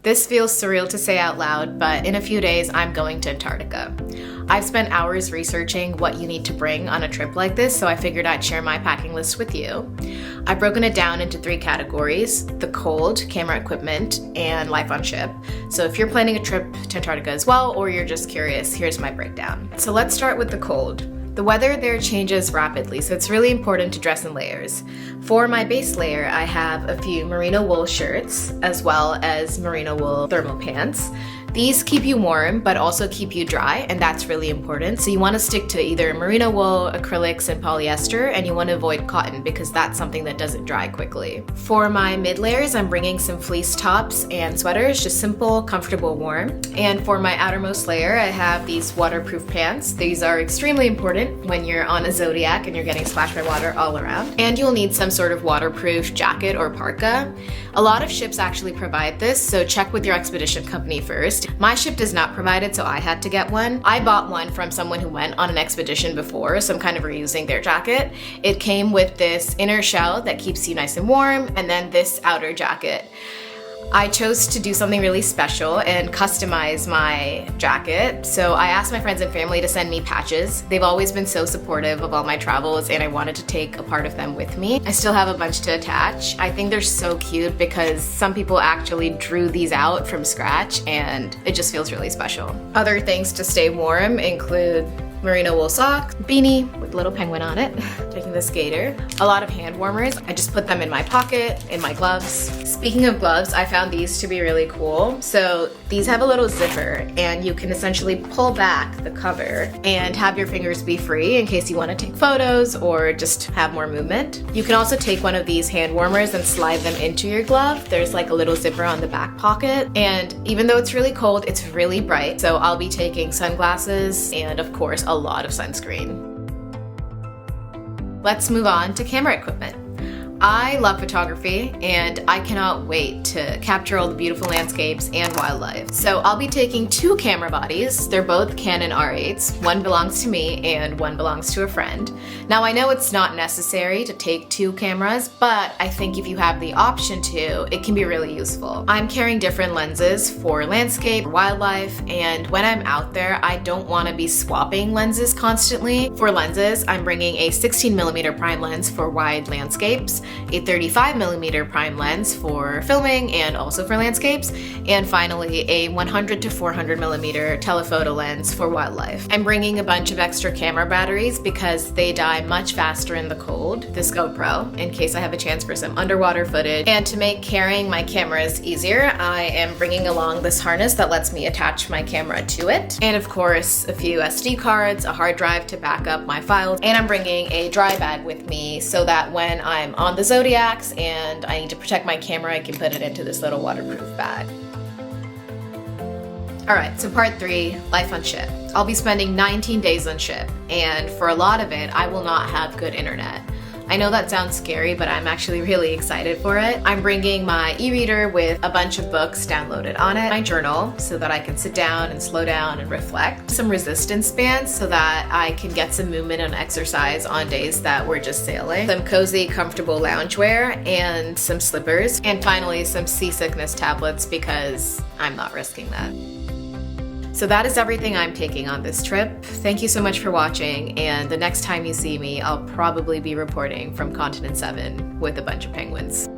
This feels surreal to say out loud, but in a few days I'm going to Antarctica. I've spent hours researching what you need to bring on a trip like this, so I figured I'd share my packing list with you. I've broken it down into 3 categories: the cold, camera equipment, and life on ship. So if you're planning a trip to Antarctica as well, or you're just curious, here's my breakdown. So let's start with the cold. The weather there changes rapidly, so it's really important to dress in layers. For my base layer, I have a few merino wool shirts, as well as merino wool thermal pants. These keep you warm, but also keep you dry, and that's really important. So you want to stick to either merino wool, acrylics, and polyester, and you want to avoid cotton because that's something that doesn't dry quickly. For my mid layers, I'm bringing some fleece tops and sweaters, just simple, comfortable, warm. And for my outermost layer, I have these waterproof pants. These are extremely important when you're on a Zodiac and you're getting splashed by water all around. And you'll need some sort of waterproof jacket or parka. A lot of ships actually provide this, so check with your expedition company first. My ship does not provide it, so I had to get one. I bought one from someone who went on an expedition before, so I'm kind of reusing their jacket. It came with this inner shell that keeps you nice and warm, and then this outer jacket. I chose to do something really special and customize my jacket. So I asked my friends and family to send me patches. They've always been so supportive of all my travels, and I wanted to take a part of them with me. I still have a bunch to attach. I think they're so cute because some people actually drew these out from scratch, and it just feels really special. Other things to stay warm include merino wool sock, beanie with a little penguin on it, taking the skater, a lot of hand warmers. I just put them in my pocket, in my gloves. Speaking of gloves, I found these to be really cool. So these have a little zipper, and you can essentially pull back the cover and have your fingers be free in case you want to take photos or just have more movement. You can also take one of these hand warmers and slide them into your glove. There's like a little zipper on the back pocket, and even though it's really cold, it's really bright. So I'll be taking sunglasses and of course a lot of sunscreen. Let's move on to camera equipment. I love photography, and I cannot wait to capture all the beautiful landscapes and wildlife. So I'll be taking 2 camera bodies. They're both Canon R8s. One belongs to me and one belongs to a friend. Now I know it's not necessary to take 2 cameras, but I think if you have the option to, it can be really useful. I'm carrying different lenses for landscape, wildlife, and when I'm out there, I don't want to be swapping lenses constantly. For lenses, I'm bringing a 16mm prime lens for wide landscapes, a 35mm prime lens for filming and also for landscapes, and finally a 100 to 400mm telephoto lens for wildlife. I'm bringing a bunch of extra camera batteries because they die much faster in the cold, this GoPro, in case I have a chance for some underwater footage. And to make carrying my cameras easier, I am bringing along this harness that lets me attach my camera to it. And of course, a few SD cards, a hard drive to back up my files, and I'm bringing a dry bag with me so that when I'm on the Zodiacs and I need to protect my camera, I can put it into this little waterproof bag. Alright, so part 3, life on ship. I'll be spending 19 days on ship, and for a lot of it, I will not have good internet. I know that sounds scary, but I'm actually really excited for it. I'm bringing my e-reader with a bunch of books downloaded on it, my journal, so that I can sit down and slow down and reflect, some resistance bands so that I can get some movement and exercise on days that we're just sailing, some cozy, comfortable loungewear, and some slippers, and finally some seasickness tablets because I'm not risking that. So that is everything I'm taking on this trip. Thank you so much for watching, and the next time you see me, I'll probably be reporting from Continent 7 with a bunch of penguins.